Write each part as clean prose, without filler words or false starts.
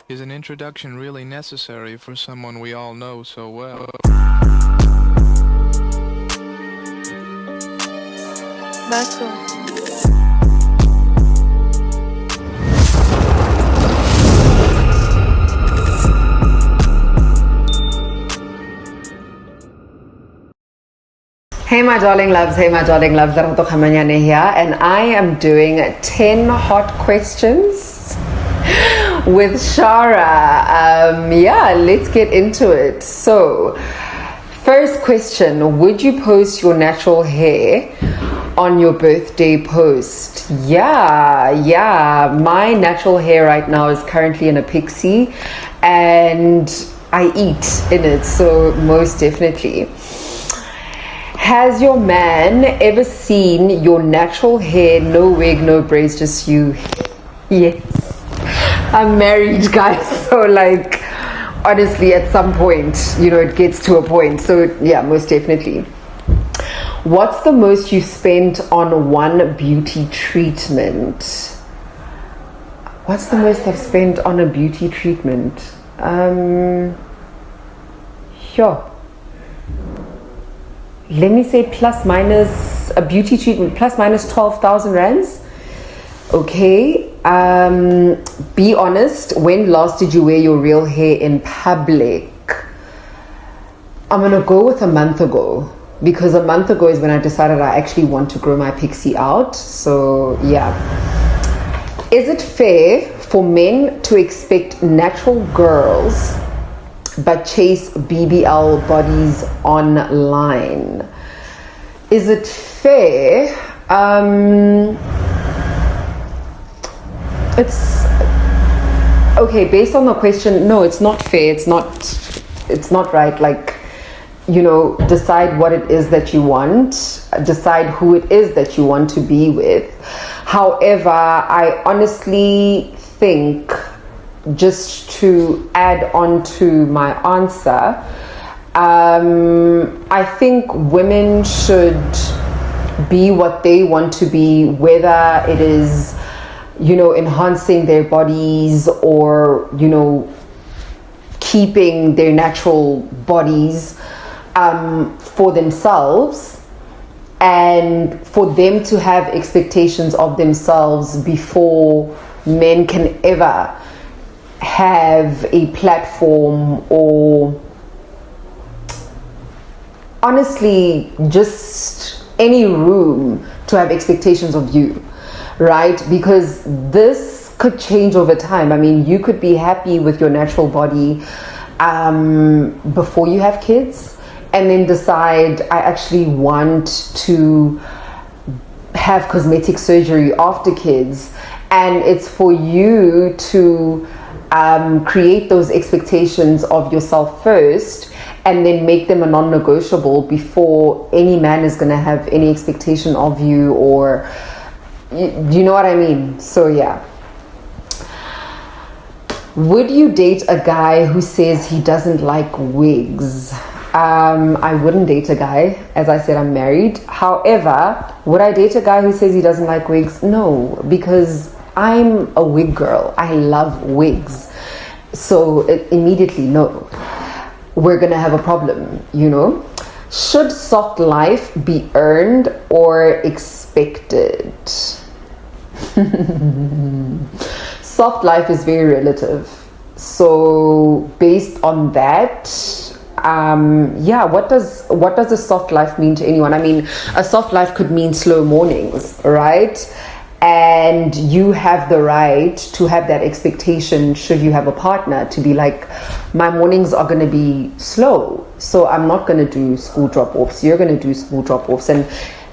Is an introduction really necessary for someone we all know so well? D'accord. Hey my darling loves, Lerato Khamanyane here, and I am doing 10 hot questions with Shara. Let's get into it. So, first question, would you post your natural hair on your birthday post? Yeah, my natural hair right now is currently in a pixie and I eat in it, so most definitely. Has your man ever seen your natural hair, no wig, no braids, just you? Yes. I'm married, guys, so like, honestly, at some point, it gets to a point. So yeah, most definitely. What's the most you spent on one beauty treatment? What's the most I've spent on a beauty treatment? Sure. Let me say plus minus a beauty treatment, plus minus 12,000 rands. Okay. Be honest. When last did you wear your real hair in public? I'm gonna go with a month ago, because a month ago is when I decided I actually want to grow my pixie out. So yeah. Is it fair for men to expect natural girls but chase BBL bodies online? Is it fair? It's okay. Based on the question, no, it's not fair. It's not right. Like, decide what it is that you want. Decide who it is that you want to be with. However, I honestly think, just to add on to my answer, I think women should be what they want to be, whether it is, enhancing their bodies or, keeping their natural bodies for themselves, and for them to have expectations of themselves before men can ever have a platform, or honestly just any room to have expectations of you, right? Because this could change over time. I mean, you could be happy with your natural body before you have kids, and then decide, I actually want to have cosmetic surgery after kids, and it's for you to create those expectations of yourself first, and then make them a non-negotiable before any man is going to have any expectation of you, or you know what I mean? So yeah. Would you date a guy who says he doesn't like wigs? I wouldn't date a guy. As I said, I'm married. However, would I date a guy who says he doesn't like wigs? No, because I'm a wig girl. I love wigs. So immediately, no. We're going to have a problem, Should soft life be earned or expected? Soft life is very relative. So based on that, what does a soft life mean to anyone? I mean, a soft life could mean slow mornings, right? And you have the right to have that expectation, should you have a partner, to be like, my mornings are going to be slow, so I'm not going to do school drop-offs, you're going to do school drop-offs, and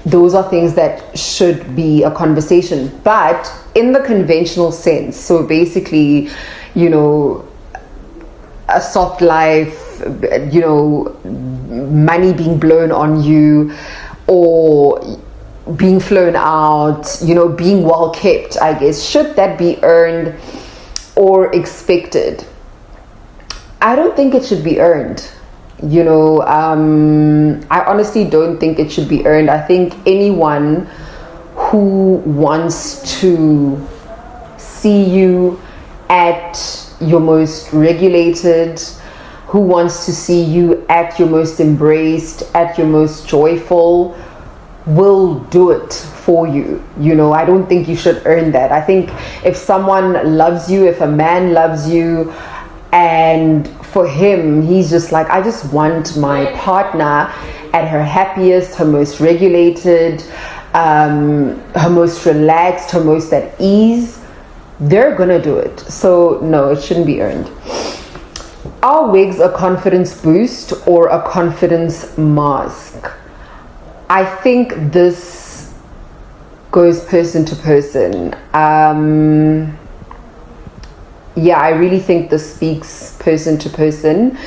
those are things that should be a conversation, but in the conventional sense. So basically, a soft life, money being blown on you, or being flown out, being well kept, I guess. Should that be earned or expected? I don't think it should be earned. I honestly don't think it should be earned. I think anyone who wants to see you at your most regulated, who wants to see you at your most embraced, at your most joyful, will do it for you. You know, I don't think you should earn that. I think if someone loves you, if a man loves you, and for him, he's just like, I just want my partner at her happiest, her most regulated, her most relaxed, her most at ease, they're gonna do it. So no, it shouldn't be earned. Are wigs a confidence boost or a confidence mask? I think this goes person to person. Yeah, I really think this speaks person to person.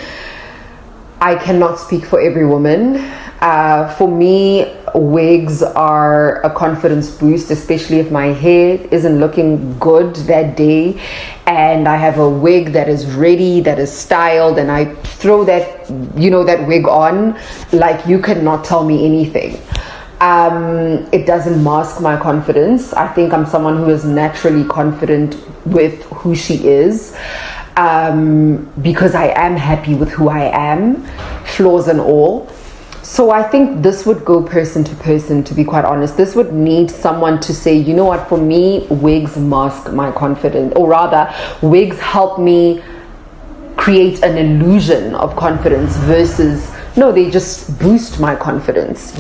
I cannot speak for every woman. For me, wigs are a confidence boost, especially if my hair isn't looking good that day and I have a wig that is ready, that is styled, and I throw that, that wig on, like, you cannot tell me anything. It doesn't mask my confidence. I think I'm someone who is naturally confident with who she is, because I am happy with who I am, flaws and all. So I think this would go person to person, to be quite honest. This would need someone to say, you know what, for me, wigs mask my confidence, or rather, wigs help me create an illusion of confidence versus, no, they just boost my confidence,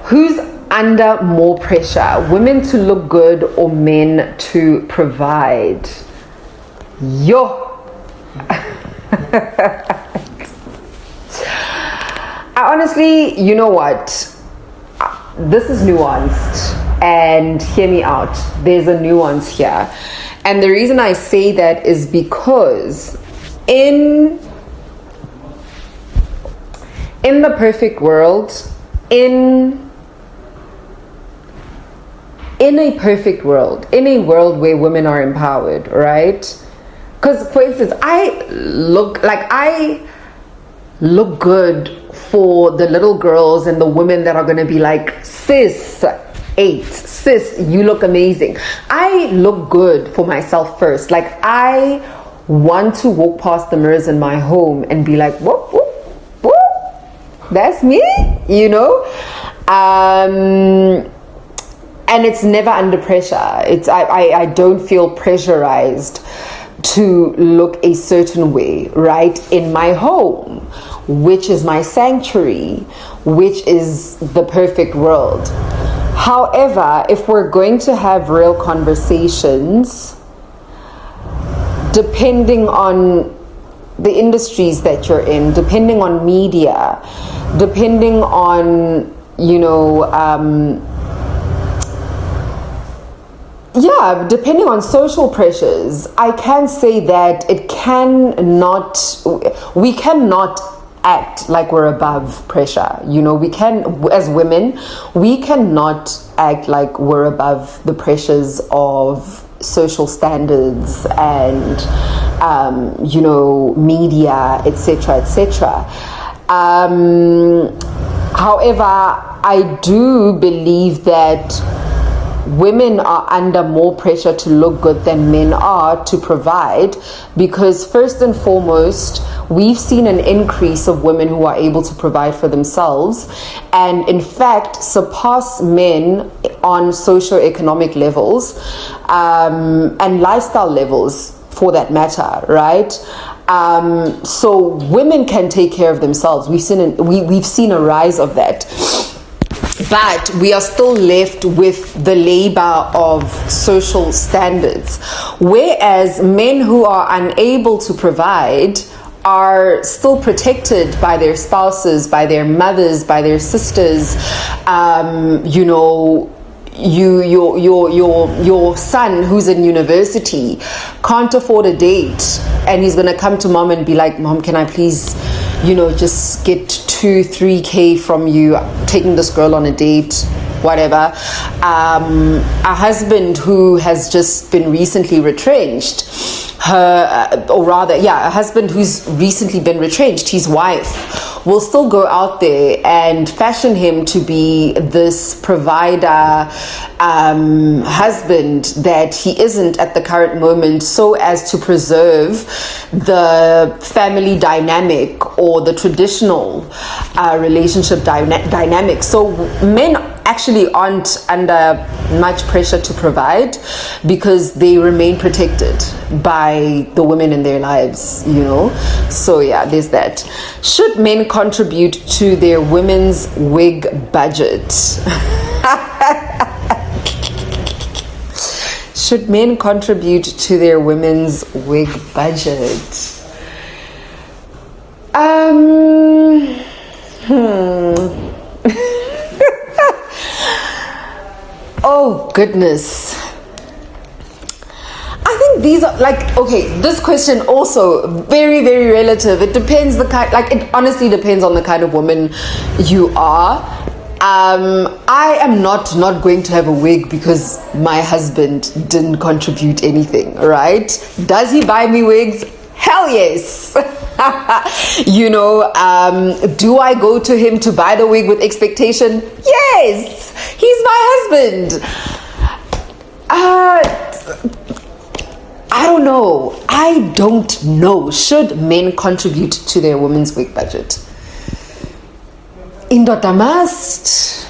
Who's under more pressure, women to look good or men to provide? Honestly, you know what? This is nuanced, and hear me out. There's a nuance here. And the reason I say that is because in the perfect world, in a perfect world, in a world where women are empowered, right? Because, for instance, I look good for the little girls and the women that are going to be like, sis, you look amazing. I look good for myself first. Like, I want to walk past the mirrors in my home and be like, whoop, whoop, whoop, that's me, and it's never under pressure. I don't feel pressurized to look a certain way, right, in my home, which is my sanctuary, which is the perfect world. However, if we're going to have real conversations, depending on the industries that you're in, depending on media, depending on, depending on social pressures, I can say that we cannot act like we're above pressure. We can, as women, we cannot act like we're above the pressures of social standards and, media, etc. However, I do believe that women are under more pressure to look good than men are to provide, because first and foremost, we've seen an increase of women who are able to provide for themselves, and in fact surpass men on socio-economic levels, and lifestyle levels for that matter, right? So women can take care of themselves. We've seen a rise of that. But we are still left with the labor of social standards. Whereas men who are unable to provide are still protected by their spouses, by their mothers, by their sisters. Your son who's in university can't afford a date, and he's gonna come to mom and be like, Mom, can I please, just get 2-3K from you, taking this girl on a date, whatever. A husband who has just been recently retrenched, a husband who's recently been retrenched, his wife, will still go out there and fashion him to be this provider husband that he isn't at the current moment, so as to preserve the family dynamic or the traditional relationship dynamic. So men actually aren't under much pressure to provide because they remain protected by the women in their lives, you know. So yeah, there's that. Should men contribute to their women's wig budget? Should men contribute to their women's wig budget? Oh goodness. I think these are like, okay, this question also very, very relative. It depends the kind, like it honestly depends on the kind of woman you are. I am not going to have a wig because my husband didn't contribute anything, right? Does he buy me wigs? Hell yes. You know, do I go to him to buy the wig with expectation? Yes, he's my husband. I don't know. Should men contribute to their women's wig budget? Indoda must.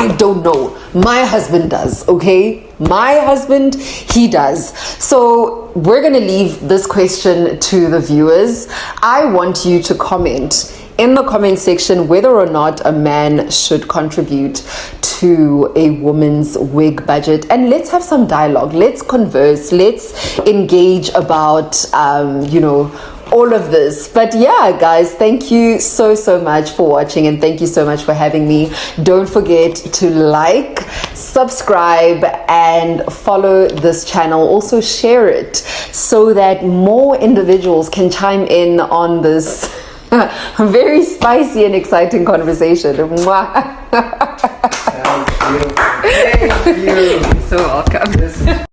I don't know. My husband does, okay? My husband, he does. So we're going to leave this question to the viewers. I want you to comment in the comment section whether or not a man should contribute to a woman's wig budget, and let's have some dialogue. Let's converse. Let's engage about, you know, all of this. But yeah, guys, thank you so much for watching, and thank you so much for having me. Don't forget to like, subscribe, and follow this channel. Also share it so that more individuals can chime in on this very spicy and exciting conversation. Mwah. Thank you. You're so welcome.